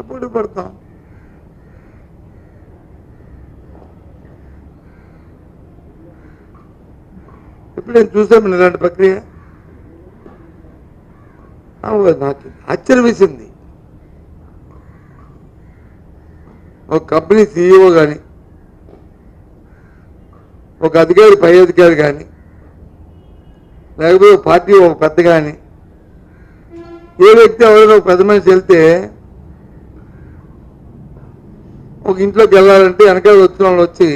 పోటీ పడతాం. ఇప్పుడు నేను చూసాము ఇలాంటి ప్రక్రియ. నాకు ఆశ్చర్యం వేసింది. ఒక కంపెనీ సీఈఓ కానీ, ఒక అధికారి పై అధికారి కానీ, లేకపోతే ఒక పార్టీ ఒక పెద్ద కానీ, ఏ వ్యక్తి ఎవరైనా ఒక పెద్ద మనిషి వెళ్తే ఒక ఇంట్లోకి వెళ్ళాలంటే వెనకాల వచ్చిన వాళ్ళు వచ్చి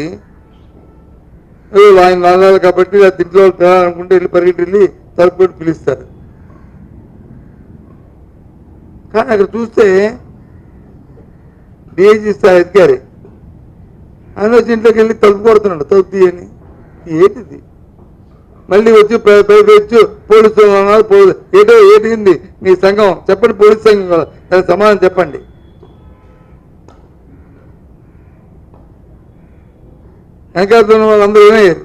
ఆయన వెళ్ళాలి కాబట్టి ఇంట్లో తినాలనుకుంటే వెళ్ళి పరిగెట్టి వెళ్ళి తలుపు పెట్టి పిలుస్తారు. కానీ అక్కడ చూస్తే డిఐజీ స్థాయి అధికారి ఆయన వచ్చి ఇంట్లోకి వెళ్ళి తలుపు కొడుతున్నాడు, తలుపు తీయని. ఏంటిది? మళ్ళీ వచ్చి వచ్చి పోలీసు అన్నారు. ఏంటింది మీ సంఘం చెప్పండి, పోలీసు సంఘం కదా, దానికి సమాధానం చెప్పండి. వెనకాడుతున్న వాళ్ళందరూ ఏమయ్యారు?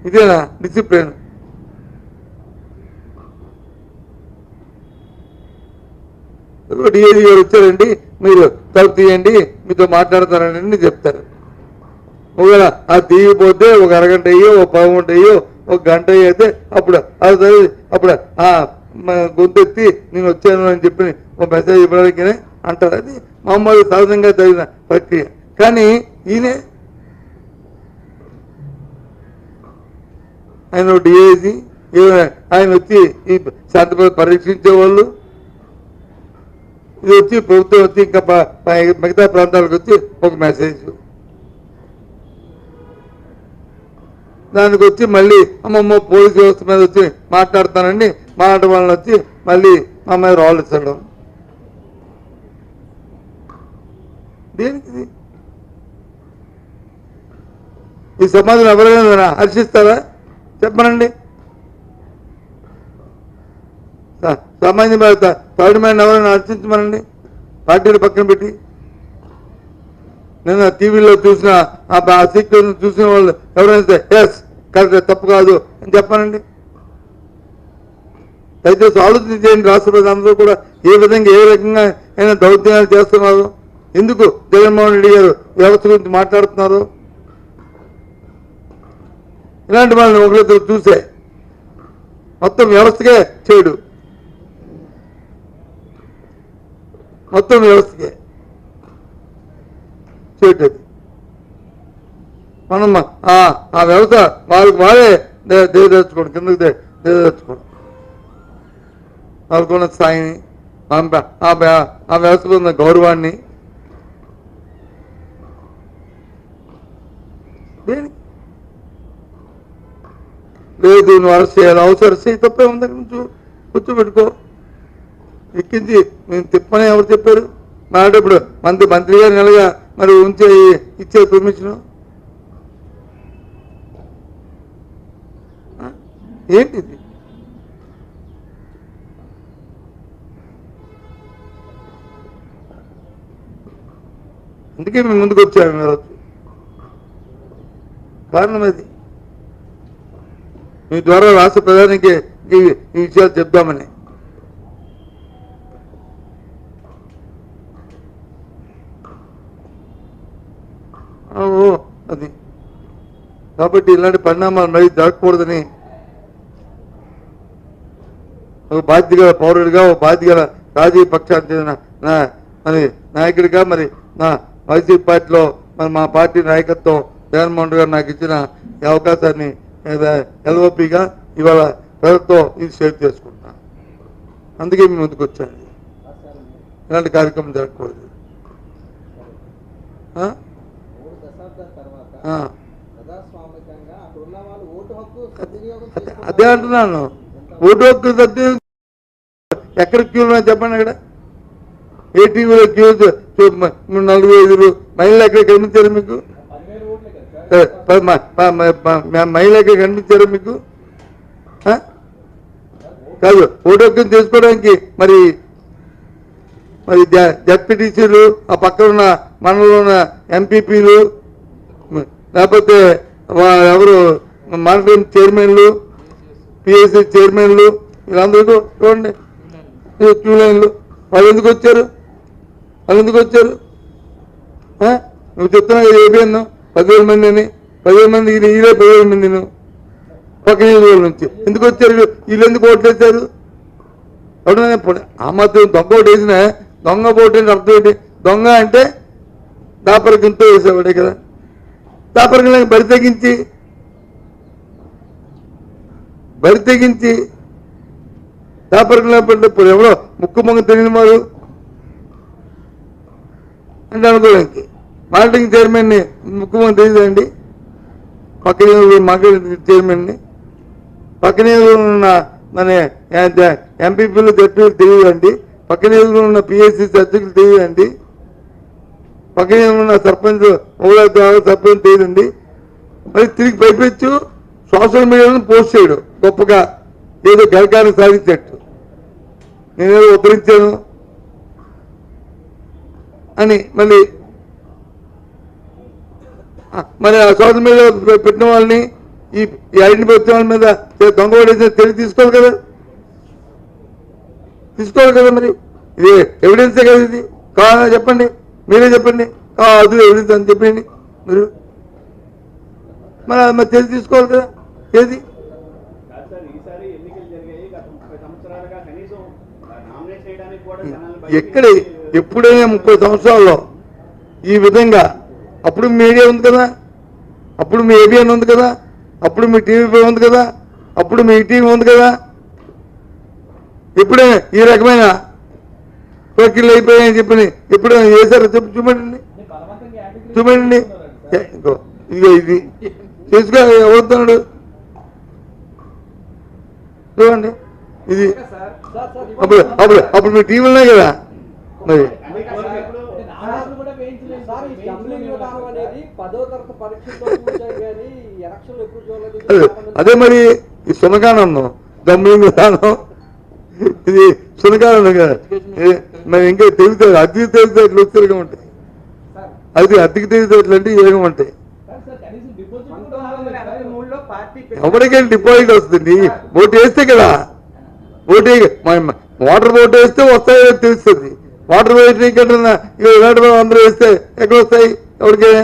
ఇదేనా డిసిప్లిన్? డిఐజీ గారు వచ్చారండి, మీరు తలుపు తీయండి, మీతో మాట్లాడతారని చెప్తారు. ఒకవేళ అది తీయకపోతే ఒక అరగంట అయ్యో, ఒక 10 గంట అయ్యో, ఒక గంట అయితే అప్పుడు గొంతెత్తి నేను వచ్చాను అని చెప్పి ఒక మెసేజ్ ఇవ్వడానికి అంటారు. అది మామూలు సహజంగా జరిగిన ప్రక్రియ. కానీ ఆయన డిఐజీ ఆయన వచ్చి ఈ శాంతి పరీక్షించేవాళ్ళు, ఇది వచ్చి ప్రభుత్వం వచ్చి ఇంకా మిగతా ప్రాంతాలకు వచ్చి ఒక మెసేజ్, దానికి వచ్చి మళ్ళీ అమ్మమ్మ పోలీసు వ్యవస్థ మీద వచ్చి మాట్లాడతానండి, మాట్లాడే వాళ్ళని వచ్చి మళ్ళీ మా మీద రాళ్ళు ఇచ్చడం. దేనికి? ఈ సమాజం ఎవరైనా హర్షిస్తారా చెప్పనండి? సమాజం థర్డ్ మ్యాన్ ఎవరైనా హర్షించమనండి, పార్టీలు పక్కన పెట్టి. నేను టీవీలో చూసిన ఆ సీక్వెన్స్ చూసిన వాళ్ళు ఎవరైనా ఎస్ కరెక్ట్, తప్పు కాదు అని చెప్పానండి. దయచేసి ఆలోచించేయండి. రాష్ట్ర ప్రజలందరూ కూడా ఏ విధంగా ఏ రకంగా అయినా దౌర్జన్యాలు చేస్తున్నారు, ఎందుకు జగన్మోహన్ రెడ్డి గారు వ్యవస్థ గురించి మాట్లాడుతున్నారు. ఇలాంటి వాళ్ళని ఒకరిద్దరు చూసే మొత్తం వ్యవస్థకే చేయడు, మొత్తం వ్యవస్థకే చేయటది. మనం ఆ వ్యవస్థ వాళ్ళే దిగదర్చుకోండి, కిందకి దిగదర్చుకోండి. వాళ్ళకున్న స్థాయిని, ఆ వ్యవస్థకు ఉన్న గౌరవాన్ని. దేనికి లేదు, నువ్వు అరెస్ట్ చేయాలి, అవసరం చేయి, తప్పే ఉంది, కూర్చోబెట్టుకో. ఎక్కించి మేము తిప్పని ఎవరు చెప్పారు? మాట్లాడేటప్పుడు మంత్రి గారు నెలగా మరి ఉంచే ఇచ్చే పర్మిషన్ ఏంటిది? అందుకే మేము ముందుకు వచ్చాము. మీరు కారణం అది. మీ ద్వారా రాష్ట్ర ప్రధానికి ఈ విషయాలు చెప్దామని. అది కాబట్టి ఇలాంటి పరిణామాలు మరీ జరగకూడదని ఒక బాధ్యత గల పౌరుడిగా, ఒక బాధ్యత గల రాజకీయ పక్షానికి చెందిన మరి నాయకుడిగా, మరి నా వైసీపీ పార్టీలో మరి మా పార్టీ నాయకత్వం జగన్మోహన్ రెడ్డి గారు నాకు ఇచ్చిన ఈ అవకాశాన్ని ఎల్ఓపిగా ఇవాళ ప్రజలతో ఇది షేర్ చేసుకుంటున్నాను. అందుకే మేము ముందుకు వచ్చాను. ఇలాంటి కార్యక్రమం జరగకూడదు. అదే అంటున్నాను. ఓటు హక్కు సద్వినియోగం ఎక్కడ క్యూలో చెప్పండి. అక్కడ ఏ టీవీలో క్యూ 4-5 మహిళలు ఎక్కడ కనిపించారు మీకు? మహిళలు ఎక్కడ కనిపించారు మీకు? కాదు, ఓటు హక్కును చేసుకోవడానికి మరి జడ్పీటీసీలు, ఆ పక్కన ఉన్న మనలో ఉన్న ఎంపీపీలు, లేకపోతే ఎవరు మానిటరింగ్ చైర్మన్లు, పిఎస్సి చైర్మన్లు వీళ్ళందరూ చూడండి క్యూ లైన్లు. వాళ్ళు ఎందుకు వచ్చారు? నువ్వు చెప్తున్నావు ఏబిఎన్ 10,000 మంది అని. 10,000 మంది ఈయన 10,000 మంది పక్క నియోజకవర్గం నుంచి ఎందుకు వచ్చారు? వీళ్ళు ఎందుకు ఓట్లు వేశారు? ఎవడన్నా ఆ మాత్రం దొంగ ఓటు వేసిన దొంగ ఓటు అంటే అర్థం ఏంటి? దొంగ అంటే దాపరికంతో వేసేవాడే కదా. దాపరికం బరి తెగించి దాపరికం ఇప్పుడు ఎవరో ముక్కు మొంగ తెలియని వారు అంటే అనుకోవడానికి మార్కెటింగ్ చైర్మన్ని ముక్కు మొంగ తెలియదండి. పక్కనే మార్కెటింగ్ చైర్మన్ని పక్కనే ఉన్న మన ఎంపీపీలు జడ్పీలు తెలియదండి. పక్కనే ఉన్న పిఎస్సి అధ్యక్షులు తెలియదండి. పక్కనే ఉన్న సర్పంచ్ సర్పంచ్ తెలియదండి. మరి తిరిగి పైపెచ్చు సోషల్ మీడియాలో పోస్ట్ చేయడు గొప్పగా ఏదో గెలకాన్ని సాధించట్టు నేనేదో ఉద్ధరించాను అని. మళ్ళీ మరి ఆ సోషల్ మీడియా పెట్టిన వాళ్ళని ఈ ఐడెంటిఫై వచ్చిన వాళ్ళ మీద దొంగ ఓడేసిన తెలివి తీసుకోవాలి కదా. మరి ఇది ఎవిడెన్సే కదా. ఇది కావాలని చెప్పండి, మీరే చెప్పండి. అది ఎవిడెన్స్ అని చెప్పండి మీరు. మరి తెలివి తీసుకోవాలి కదా. ఏది ఎక్కడ ఎప్పుడైనా 30 సంవత్సరాల్లో ఈ విధంగా అప్పుడు మీడియా ఉంది కదా, అప్పుడు మీ ఏబిఎన్ ఉంది కదా, అప్పుడు మీ టీవీ ఉంది కదా, అప్పుడు మీ టీవీ ఉంది కదా. ఎప్పుడైనా ఈ రకమైన ప్రక్రియలు అయిపోయాయని చెప్పి ఎప్పుడైనా చేశారో చూపండి. ఇదిగో ఇది చేసుకో అవుతున్నాడు చూడండి. ఇది అప్పుడు మీ టీవీ ఉన్నాయి కదా. మరి అదే మరి ఈ సునకానందం దమ్ములింగ్ విధానం ఇది సునకానందం కదా. మరి ఇంకా తెలివితేటలు అద్దెకి తెలివితేటలు వచ్చేగా ఉంటాయి. అది అద్దెకి తెలివితేటలు అంటే ఏగా ఉంటాయి. ఎవరికైనా డిపాజిట్ వస్తుంది. ఓటు వేస్తే కదా. వాటర్ బోట్ వేస్తే వస్తాయో తెలుస్తుంది. వాటర్ వేసిన ఇక్కడ ఇలాంటి అందరూ వేస్తే ఎక్కడ వస్తాయి? ఎవరికైనా